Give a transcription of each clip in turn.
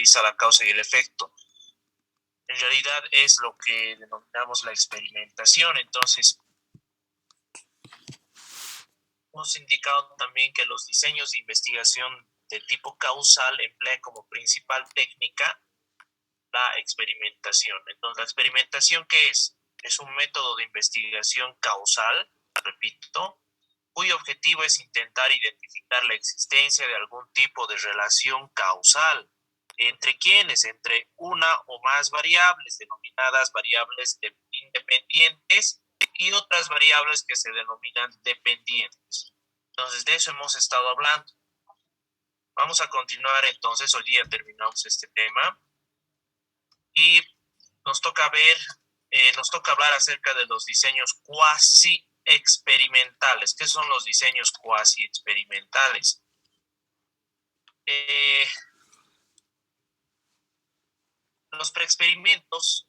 utiliza la causa y el efecto. En realidad es lo que denominamos la experimentación. Entonces, hemos indicado también que los diseños de investigación de tipo causal emplean como principal técnica la experimentación. Entonces, ¿la experimentación qué es? Es un método de investigación causal, repito, cuyo objetivo es intentar identificar la existencia de algún tipo de relación causal. ¿Entre quiénes? Entre una o más variables, denominadas variables independientes, y otras variables que se denominan dependientes. Entonces, de eso hemos estado hablando. Vamos a continuar entonces, hoy día terminamos este tema y nos toca hablar acerca de los diseños cuasi experimentales. ¿Qué son los diseños cuasi experimentales? Los preexperimentos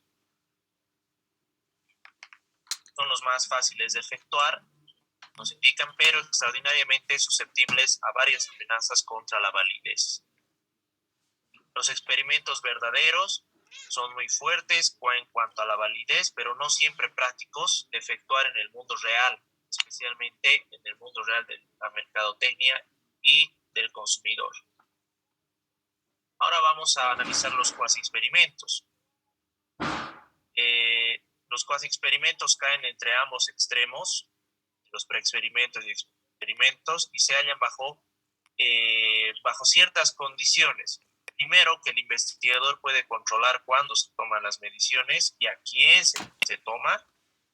son los más fáciles de efectuar, nos indican, pero extraordinariamente susceptibles a varias amenazas contra la validez. Los experimentos verdaderos son muy fuertes en cuanto a la validez, pero no siempre prácticos de efectuar en el mundo real, especialmente en el mundo real de la mercadotecnia y del consumidor. Ahora vamos a analizar los cuasi experimentos. Los cuasi experimentos caen entre ambos extremos, los preexperimentos y experimentos, y se hallan bajo ciertas condiciones. Primero, que el investigador puede controlar cuándo se toman las mediciones y a quién se toma.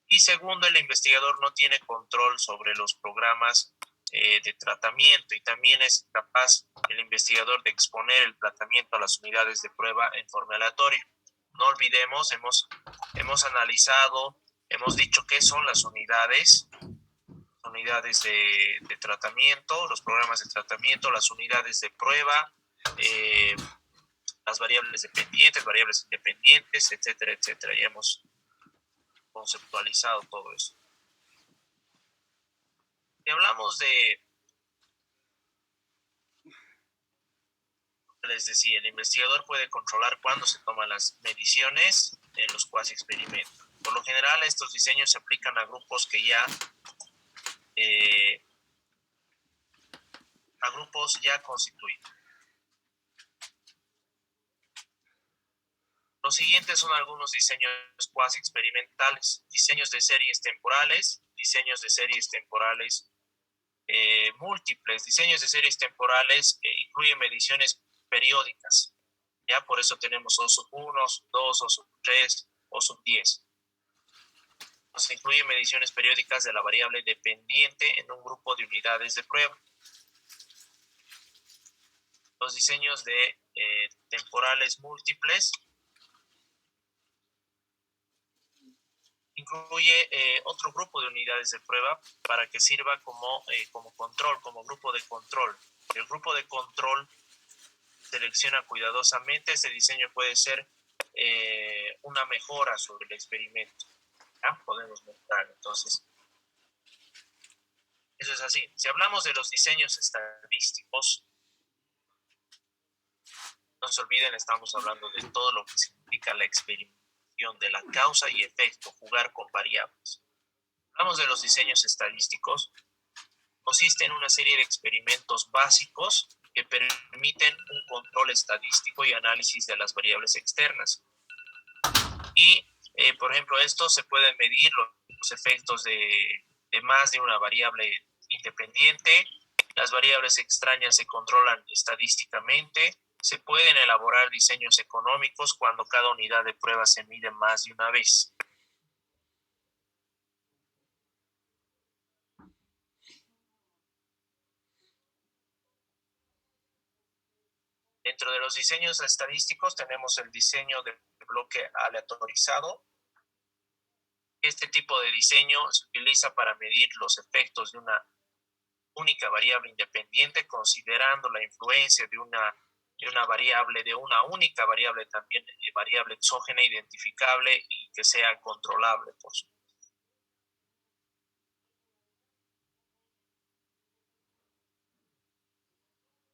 Y segundo, el investigador no tiene control sobre los programas de tratamiento, y también es capaz el investigador de exponer el tratamiento a las unidades de prueba en forma aleatoria. No olvidemos, hemos analizado, hemos dicho qué son las unidades de tratamiento, los programas de tratamiento, las unidades de prueba, las variables dependientes, variables independientes, etcétera, etcétera. Ya hemos conceptualizado todo eso. Si hablamos les decía, el investigador puede controlar cuándo se toman las mediciones en los cuasi experimentos. Por lo general, estos diseños se aplican a grupos que ya constituidos. Los siguientes son algunos diseños cuasi experimentales: diseños de series temporales múltiples. Diseños de series temporales incluyen mediciones periódicas. Ya por eso tenemos O sub 1, O sub 2, O sub 3, O sub 10. Se incluyen mediciones periódicas de la variable dependiente en un grupo de unidades de prueba. Los diseños de temporales múltiples incluye otro grupo de unidades de prueba para que sirva como control, como grupo de control. El grupo de control selecciona cuidadosamente. Este diseño puede ser una mejora sobre el experimento. ¿Ya? Podemos mejorar, entonces. Eso es así. Si hablamos de los diseños estadísticos, no se olviden, estamos hablando de todo lo que significa la experimentación de la causa y efecto, jugar con variables. Hablamos de los diseños estadísticos. Consiste en una serie de experimentos básicos que permiten un control estadístico y análisis de las variables externas. Y, por ejemplo, estos se pueden medir los efectos de más de una variable independiente. Las variables extrañas se controlan estadísticamente. Se pueden elaborar diseños económicos cuando cada unidad de prueba se mide más de una vez. Dentro de los diseños estadísticos tenemos el diseño de bloque aleatorizado. Este tipo de diseño se utiliza para medir los efectos de una única variable independiente, considerando la influencia de una única variable, también variable exógena identificable y que sea controlable, por supuesto.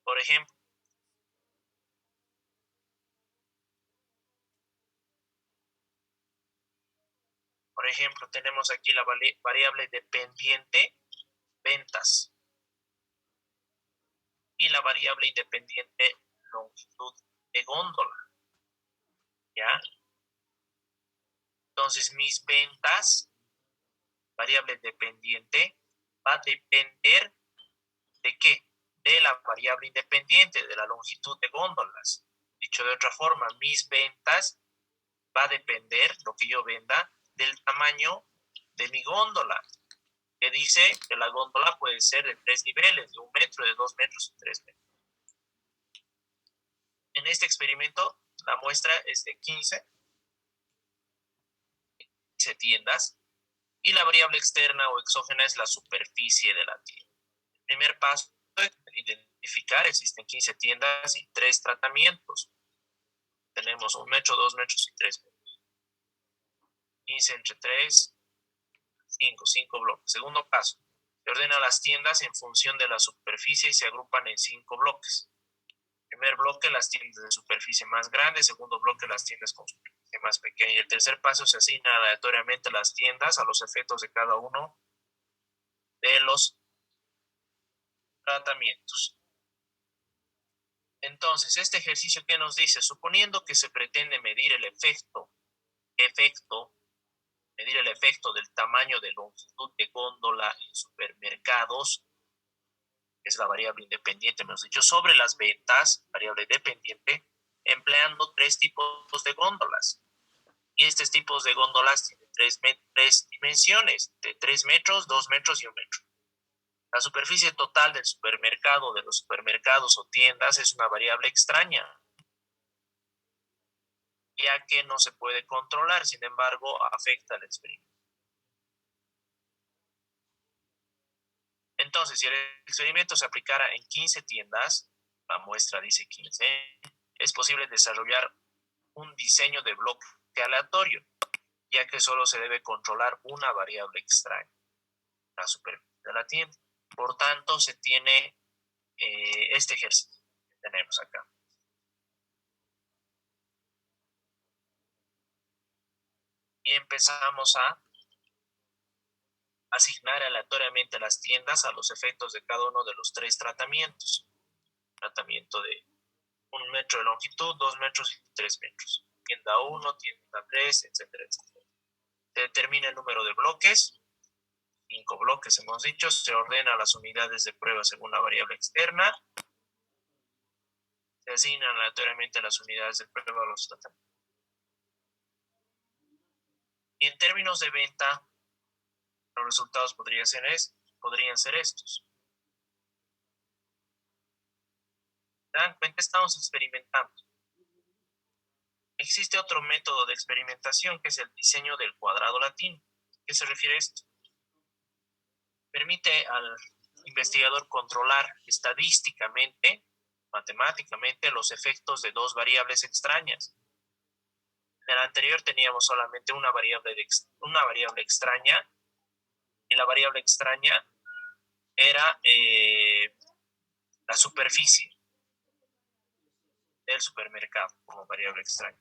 Por ejemplo, ejemplo, tenemos aquí la variable dependiente ventas y la variable independiente longitud de góndola, ¿ya? Entonces, mis ventas, variable dependiente, va a depender ¿de qué? De la variable independiente, de la longitud de góndolas. Dicho de otra forma, mis ventas va a depender, lo que yo venda, del tamaño de mi góndola, que dice que la góndola puede ser de 3 niveles, de 1 metro, de 2 metros y 3 metros. En este experimento, la muestra es de 15 tiendas y la variable externa o exógena es la superficie de la tienda. El primer paso es identificar, existen 15 tiendas y 3 tratamientos. Tenemos 1 metro, 2 metros y 3 metros. 15 entre 3, 5 bloques. Segundo paso, se ordena las tiendas en función de la superficie y se agrupan en 5 bloques. Primer bloque, las tiendas de superficie más grande. Segundo bloque, las tiendas con superficie más pequeña. Y el tercer paso, se asigna aleatoriamente las tiendas a los efectos de cada uno de los tratamientos. Entonces, este ejercicio, ¿qué nos dice? Suponiendo que se pretende medir el efecto del tamaño de longitud de góndola en supermercados, que es la variable independiente, hemos dicho, sobre las ventas, variable dependiente, empleando 3 tipos de góndolas. Y estos tipos de góndolas tienen 3 dimensiones, de 3 metros, 2 metros y 1 metro. La superficie total del supermercado, de los supermercados o tiendas, es una variable extraña, ya que no se puede controlar, sin embargo, afecta al experimento. Entonces, si el experimento se aplicara en 15 tiendas, la muestra dice 15, es posible desarrollar un diseño de bloque aleatorio, ya que solo se debe controlar una variable extraña, la superficie de la tienda. Por tanto, se tiene este ejercicio que tenemos acá. Y empezamos a asignar aleatoriamente las tiendas a los efectos de cada uno de los 3 tratamientos. Tratamiento de 1 metro de longitud, 2 metros y 3 metros. Tienda 1, tienda 3, etcétera, etcétera. Se determina el número de bloques, 5 bloques hemos dicho, se ordena las unidades de prueba según la variable externa, se asignan aleatoriamente las unidades de prueba a los tratamientos. Y en términos de venta, los resultados podrían ser estos. ¿Se dan cuenta? Estamos experimentando. Existe otro método de experimentación que es el diseño del cuadrado latino. ¿A qué se refiere esto? Permite al investigador controlar estadísticamente, matemáticamente, los efectos de 2 variables extrañas. En el anterior teníamos solamente una variable extraña, y la variable extraña era la superficie del supermercado como variable extraña.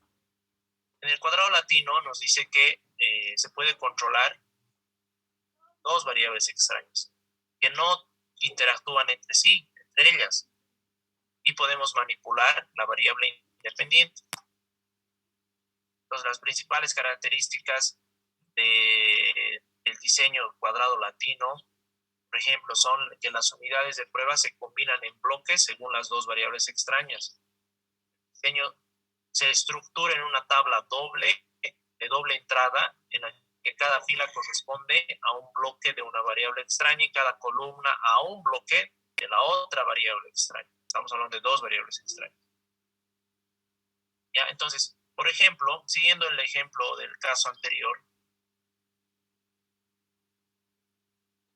En el cuadrado latino nos dice que se puede controlar 2 variables extrañas que no interactúan entre sí, entre ellas, y podemos manipular la variable independiente. Entonces, las principales características del diseño cuadrado latino, por ejemplo, son que las unidades de prueba se combinan en bloques según las 2 variables extrañas. El diseño se estructura en una tabla de doble entrada, en la que cada fila corresponde a un bloque de una variable extraña y cada columna a un bloque de la otra variable extraña. Estamos hablando de 2 variables extrañas. ¿Ya? Entonces, por ejemplo, siguiendo el ejemplo del caso anterior,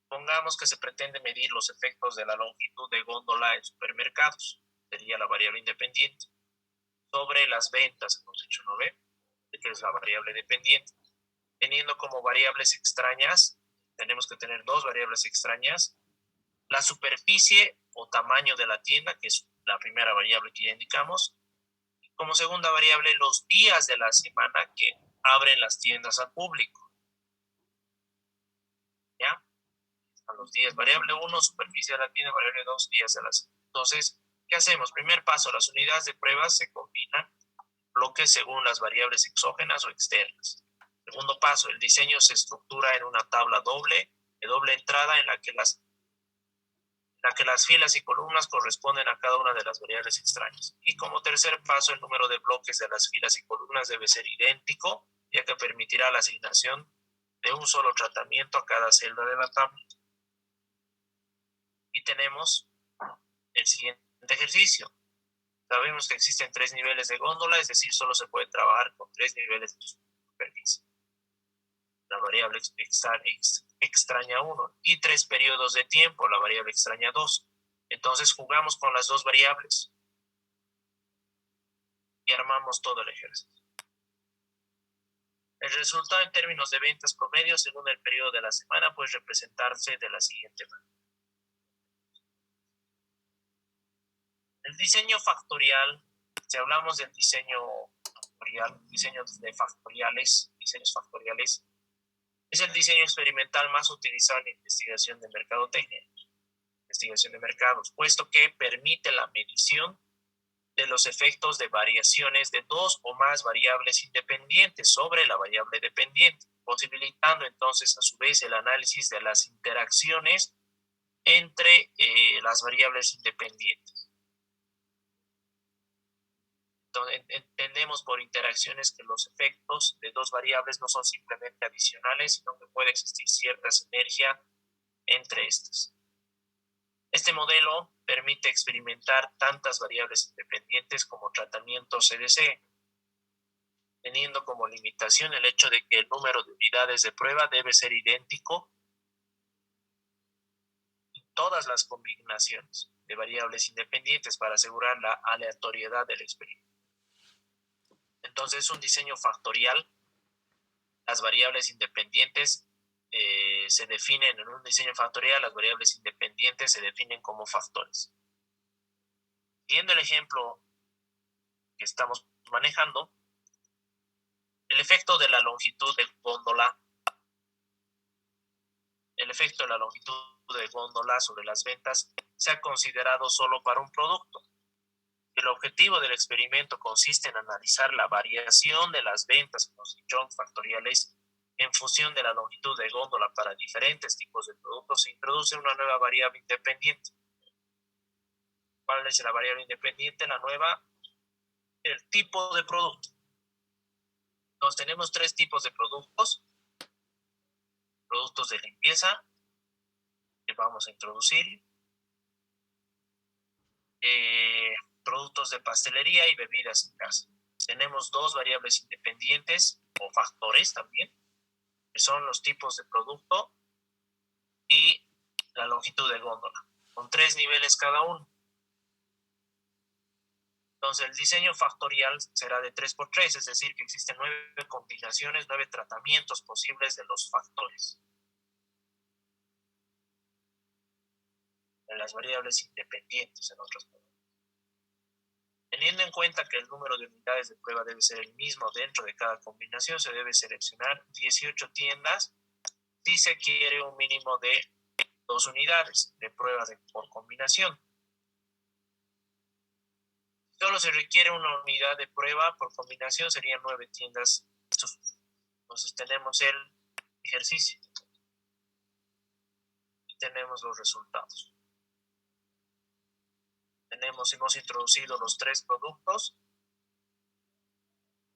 pongamos que se pretende medir los efectos de la longitud de góndola en supermercados, sería la variable independiente, sobre las ventas, hemos dicho, ¿no ve? Que es la variable dependiente. Teniendo como variables extrañas, tenemos que tener 2 variables extrañas, la superficie o tamaño de la tienda, que es la primera variable que ya indicamos, y como segunda variable los días de la semana que abren las tiendas al público. a los días. Variable 1, superficie de la tienda. Variable 2, días de las. Entonces, ¿qué hacemos? Primer paso, las unidades de prueba se combinan bloques según las variables exógenas o externas. Segundo paso, el diseño se estructura en una tabla de doble entrada en la que las filas y columnas corresponden a cada una de las variables extrañas. Y como tercer paso, el número de bloques de las filas y columnas debe ser idéntico, ya que permitirá la asignación de un solo tratamiento a cada celda de la tabla. Y tenemos el siguiente ejercicio. Sabemos que existen 3 niveles de góndola, es decir, solo se puede trabajar con 3 niveles de superficie. La variable extraña 1 y 3 periodos de tiempo, la variable extraña 2. Entonces jugamos con las dos variables y armamos todo el ejercicio. El resultado en términos de ventas promedio según el periodo de la semana puede representarse de la siguiente manera. El diseño factorial, si hablamos del diseño factorial, diseños factoriales, es el diseño experimental más utilizado en la investigación de mercadotecnia, investigación de mercados, puesto que permite la medición de los efectos de variaciones de dos o más variables independientes sobre la variable dependiente, posibilitando entonces a su vez el análisis de las interacciones entre las variables independientes. Entonces, entendemos por interacciones que los efectos de dos variables no son simplemente adicionales, sino que puede existir cierta sinergia entre estas. Este modelo permite experimentar tantas variables independientes como tratamientos se desee, teniendo como limitación el hecho de que el número de unidades de prueba debe ser idéntico en todas las combinaciones de variables independientes para asegurar la aleatoriedad del experimento. Entonces, es un diseño factorial. Las variables independientes se definen en un diseño factorial, las variables independientes se definen como factores. Siguiendo el ejemplo que estamos manejando, el efecto de la longitud de góndola. El efecto de la longitud de góndola sobre las ventas se ha considerado solo para un producto. El objetivo del experimento consiste en analizar la variación de las ventas en los diseños factoriales en función de la longitud de góndola para diferentes tipos de productos. Se introduce una nueva variable independiente. ¿Cuál es la variable independiente? La nueva, el tipo de producto. Entonces tenemos 3 tipos de productos. Productos de limpieza, que vamos a introducir. Productos de pastelería y bebidas en casa. Tenemos 2 variables independientes o factores también, que son los tipos de producto y la longitud de góndola, con 3 niveles cada uno. Entonces, el diseño factorial será de 3×3, es decir, que existen 9 combinaciones, 9 tratamientos posibles de los factores. De las variables independientes, en otras palabras. Teniendo en cuenta que el número de unidades de prueba debe ser el mismo dentro de cada combinación, se debe seleccionar 18 tiendas si se quiere un mínimo de 2 unidades de prueba por combinación. Solo se requiere una unidad de prueba por combinación, serían 9 tiendas. Entonces tenemos el ejercicio y tenemos los resultados. Hemos introducido los 3 productos,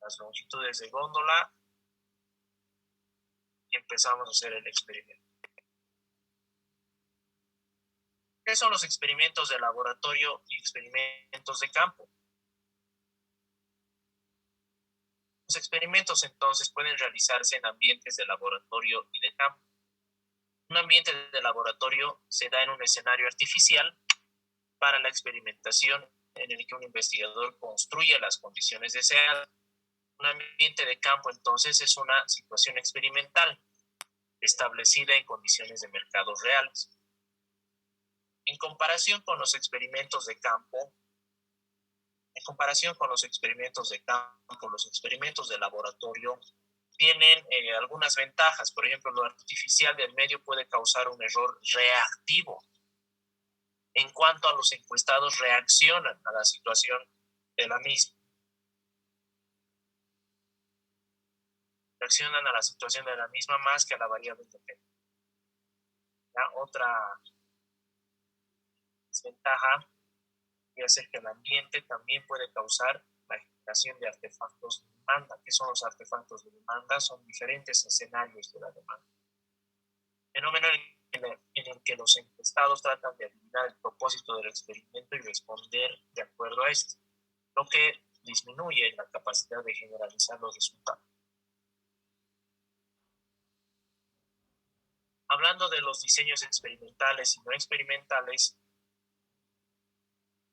las longitudes de góndola y empezamos a hacer el experimento. ¿Qué son los experimentos de laboratorio y experimentos de campo? Los experimentos entonces pueden realizarse en ambientes de laboratorio y de campo. Un ambiente de laboratorio se da en un escenario artificial para la experimentación en el que un investigador construye las condiciones deseadas. Un ambiente de campo entonces es una situación experimental establecida en condiciones de mercado reales. En comparación con los experimentos de campo, los experimentos de laboratorio tienen algunas ventajas. Por ejemplo, lo artificial del medio puede causar un error reactivo. En cuanto a los encuestados, reaccionan a la situación de la misma. Reaccionan a la situación de la misma más que a la variable independiente. Otra desventaja puede ser que el ambiente también puede causar la generación de artefactos de demanda. ¿Qué son los artefactos de demanda? Son diferentes escenarios de la demanda. Fenómeno en el que los encuestados tratan de adivinar el propósito del experimento y responder de acuerdo a esto, lo que disminuye la capacidad de generalizar los resultados. Hablando de los diseños experimentales y no experimentales,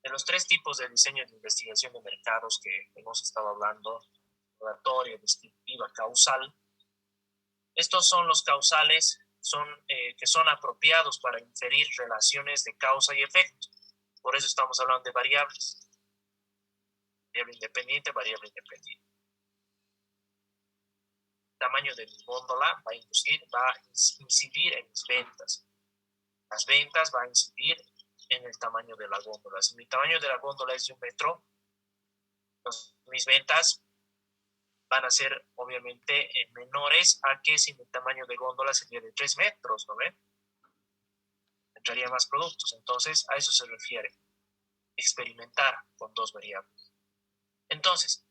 de los tres tipos de diseño de investigación de mercados que hemos estado hablando, exploratoria, descriptiva, causal, estos son los causales que son apropiados para inferir relaciones de causa y efecto. Por eso estamos hablando de variables. Variable independiente, variable independiente. El tamaño de mi góndola va a incidir en mis ventas. Las ventas van a incidir en el tamaño de la góndola. Si mi tamaño de la góndola es de 1 metro, pues mis ventas van a ser obviamente menores a que si mi tamaño de góndola sería de 3 metros, ¿no ven? Entraría más productos. Entonces, a eso se refiere experimentar con dos variables. Entonces,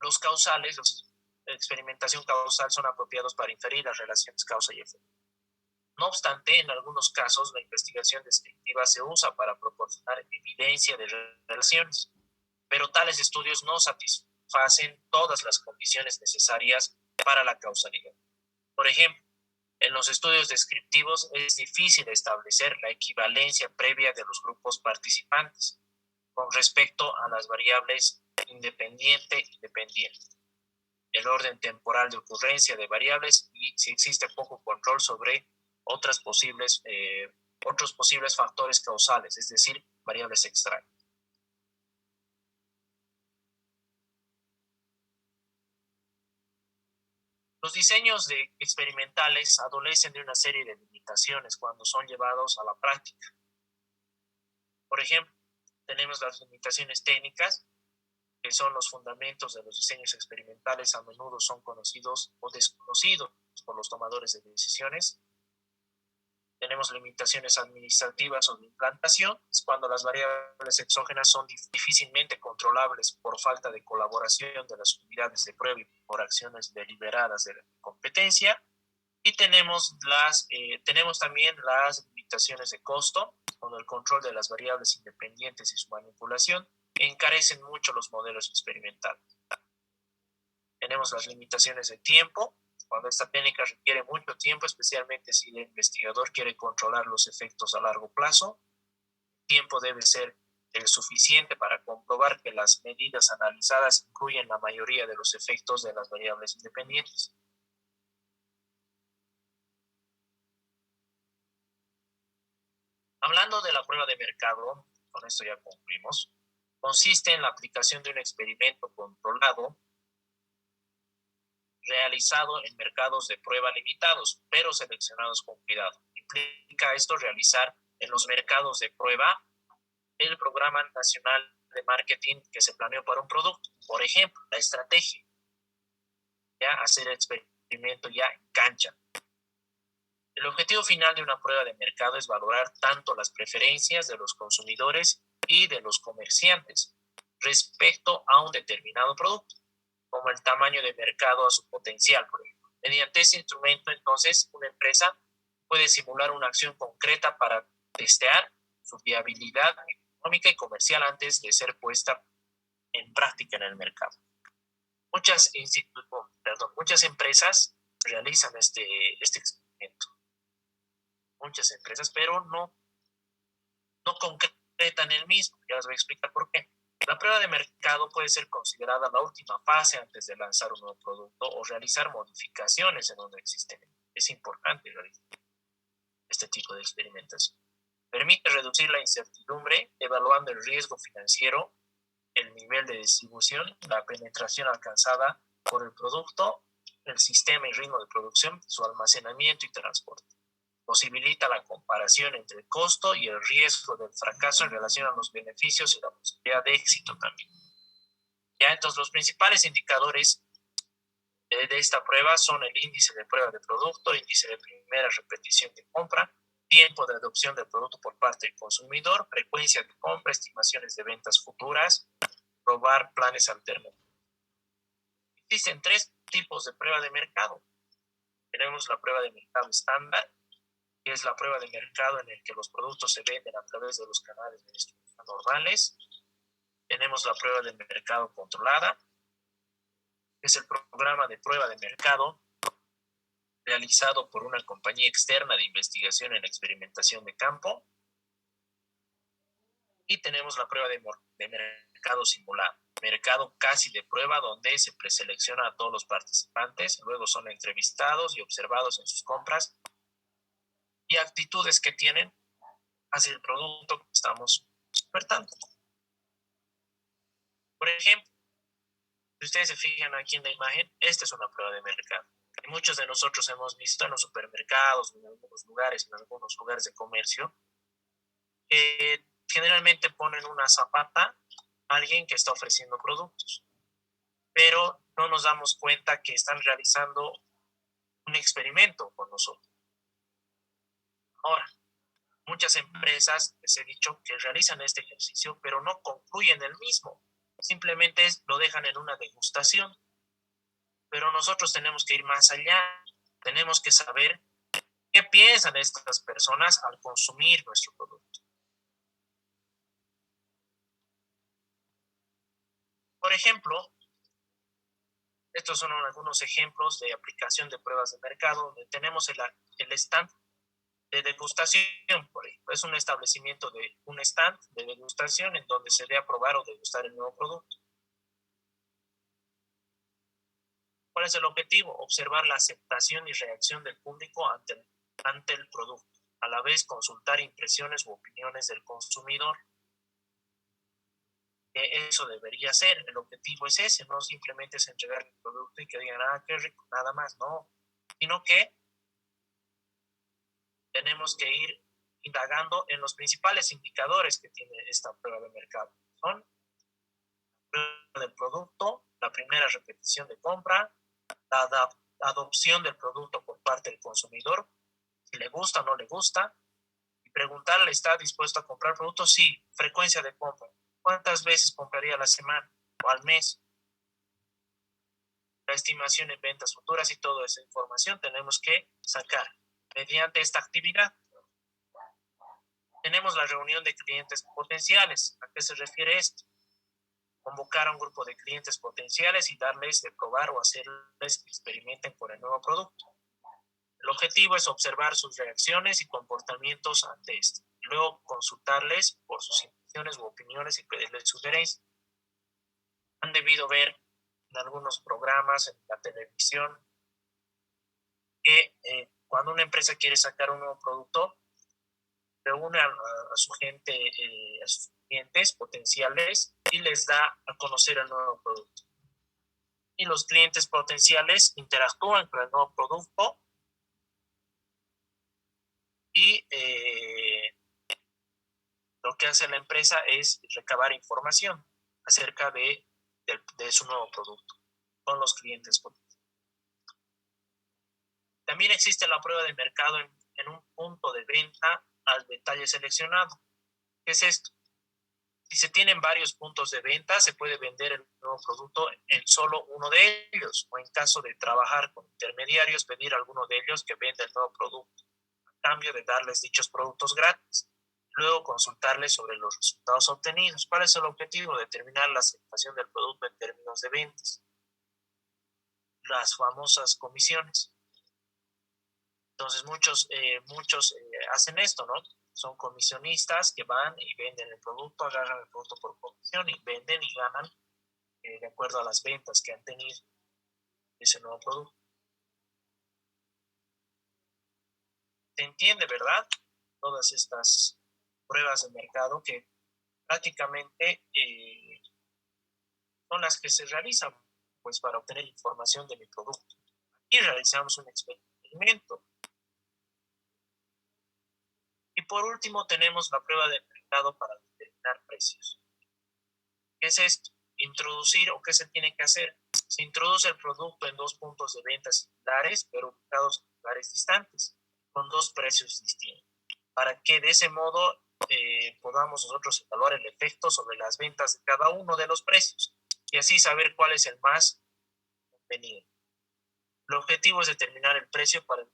los causales, la experimentación causal son apropiados para inferir las relaciones causa y efecto. No obstante, en algunos casos, la investigación descriptiva se usa para proporcionar evidencia de relaciones, pero tales estudios no satisfacen todas las condiciones necesarias para la causalidad. Por ejemplo, en los estudios descriptivos es difícil establecer la equivalencia previa de los grupos participantes con respecto a las variables independiente e independiente, el orden temporal de ocurrencia de variables y si existe poco control sobre otros posibles factores causales, es decir, variables extrañas. Los diseños experimentales adolecen de una serie de limitaciones cuando son llevados a la práctica. Por ejemplo, tenemos las limitaciones técnicas, que son los fundamentos de los diseños experimentales, a menudo son conocidos o desconocidos por los tomadores de decisiones. Tenemos limitaciones administrativas o de implantación, es cuando las variables exógenas son difícilmente controlables por falta de colaboración de las unidades de prueba y por acciones deliberadas de competencia. Y tenemos también las limitaciones de costo, cuando el control de las variables independientes y su manipulación encarecen mucho los modelos experimentales. Tenemos las limitaciones de tiempo, cuando esta técnica requiere mucho tiempo, especialmente si el investigador quiere controlar los efectos a largo plazo. El tiempo debe ser el suficiente para comprobar que las medidas analizadas incluyen la mayoría de los efectos de las variables independientes. Hablando de la prueba de mercado, con esto ya concluimos, consiste en la aplicación de un experimento controlado realizado en mercados de prueba limitados, pero seleccionados con cuidado. Implica esto realizar en los mercados de prueba el programa nacional de marketing que se planeó para un producto. Por ejemplo, la estrategia, ya hacer el experimento ya en cancha. El objetivo final de una prueba de mercado es valorar tanto las preferencias de los consumidores y de los comerciantes respecto a un determinado producto, como el tamaño de mercado a su potencial, por ejemplo. Mediante ese instrumento, entonces, una empresa puede simular una acción concreta para testear su viabilidad económica y comercial antes de ser puesta en práctica en el mercado. Muchas empresas realizan este experimento. Muchas empresas, pero no concretan el mismo. Ya les voy a explicar por qué. La prueba de mercado puede ser considerada la última fase antes de lanzar un nuevo producto o realizar modificaciones en donde existen. Es importante realizar este tipo de experimentos. Permite reducir la incertidumbre evaluando el riesgo financiero el nivel de distribución, la penetración alcanzada por el producto, el sistema y ritmo de producción, su almacenamiento y transporte. Posibilita la comparación entre el costo y el riesgo del fracaso en relación a los beneficios y la posibilidad de éxito también. Ya, entonces, los principales indicadores de esta prueba son el índice de prueba de producto, índice de primera repetición de compra, tiempo de adopción del producto por parte del consumidor, frecuencia de compra, estimaciones de ventas futuras, probar planes alternativos. Existen tres tipos de prueba de mercado. Tenemos la prueba de mercado estándar, que es la prueba de mercado en el que los productos se venden a través de los canales de distribución normales. Tenemos la prueba de mercado controlada, que es el programa de prueba de mercado realizado por una compañía externa de investigación en experimentación de campo. Y tenemos la prueba de mercado simulado, mercado casi de prueba, donde se preselecciona a todos los participantes, luego son entrevistados y observados en sus compras y actitudes que tienen hacia el producto que estamos ofertando. Por ejemplo, si ustedes se fijan aquí en la imagen, esta es una prueba de mercado. Que muchos de nosotros hemos visto en los supermercados, en algunos lugares de comercio, generalmente ponen una zapata a alguien que está ofreciendo productos, pero no nos damos cuenta que están realizando un experimento con nosotros. Ahora, muchas empresas, les he dicho, que realizan este ejercicio, pero no concluyen el mismo. Simplemente lo dejan en una degustación. Pero nosotros tenemos que ir más allá. Tenemos que saber qué piensan estas personas al consumir nuestro producto. Por ejemplo, estos son algunos ejemplos de aplicación de pruebas de mercado, donde tenemos el stand de degustación, por ejemplo. Es un establecimiento de un stand de degustación en donde se debe probar o degustar el nuevo producto. ¿Cuál es el objetivo? Observar la aceptación y reacción del público ante el producto. A la vez, consultar impresiones u opiniones del consumidor. Eso debería ser. El objetivo es ese, no simplemente es entregar el producto y que digan, ah, qué rico, nada más, no. Sino que tenemos que ir indagando en los principales indicadores que tiene esta prueba de mercado. Son la prueba del producto, la primera repetición de compra, la adopción del producto por parte del consumidor, si le gusta o no le gusta, y preguntarle, ¿está dispuesto a comprar productos? Sí. Frecuencia de compra. ¿Cuántas veces compraría a la semana o al mes? La estimación en ventas futuras y toda esa información tenemos que sacar mediante esta actividad. Tenemos la reunión de clientes potenciales. ¿A qué se refiere esto? Convocar a un grupo de clientes potenciales y darles de probar o hacerles que experimenten con el nuevo producto. El objetivo es observar sus reacciones y comportamientos ante esto. Y luego consultarles por sus impresiones u opiniones y pedirles sugerencias. Han debido ver en algunos programas en la televisión que cuando una empresa quiere sacar un nuevo producto, reúne a su gente, a sus clientes potenciales y les da a conocer el nuevo producto. Y los clientes potenciales interactúan con el nuevo producto y lo que hace la empresa es recabar información acerca de su nuevo producto con los clientes potenciales. También existe la prueba de mercado en un punto de venta al detalle seleccionado. ¿Qué es esto? Si se tienen varios puntos de venta, se puede vender el nuevo producto en solo uno de ellos, o en caso de trabajar con intermediarios, pedir a alguno de ellos que venda el nuevo producto, a cambio de darles dichos productos gratis. Luego consultarles sobre los resultados obtenidos. ¿Cuál es el objetivo? Determinar la aceptación del producto en términos de ventas. Las famosas comisiones. Entonces muchos hacen esto, ¿no? Son comisionistas que van y venden el producto, agarran el producto por comisión y venden y ganan de acuerdo a las ventas que han tenido ese nuevo producto. ¿Se entiende, verdad? Todas estas pruebas de mercado que prácticamente son las que se realizan pues para obtener información de mi producto. Aquí realizamos un experimento. Y por último tenemos la prueba de mercado para determinar precios. ¿Qué es esto? Introducir o qué se tiene que hacer. Se introduce el producto en dos puntos de venta similares, pero ubicados en lugares distantes, con dos precios distintos, para que de ese modo podamos nosotros evaluar el efecto sobre las ventas de cada uno de los precios y así saber cuál es el más conveniente. El objetivo es determinar el precio para el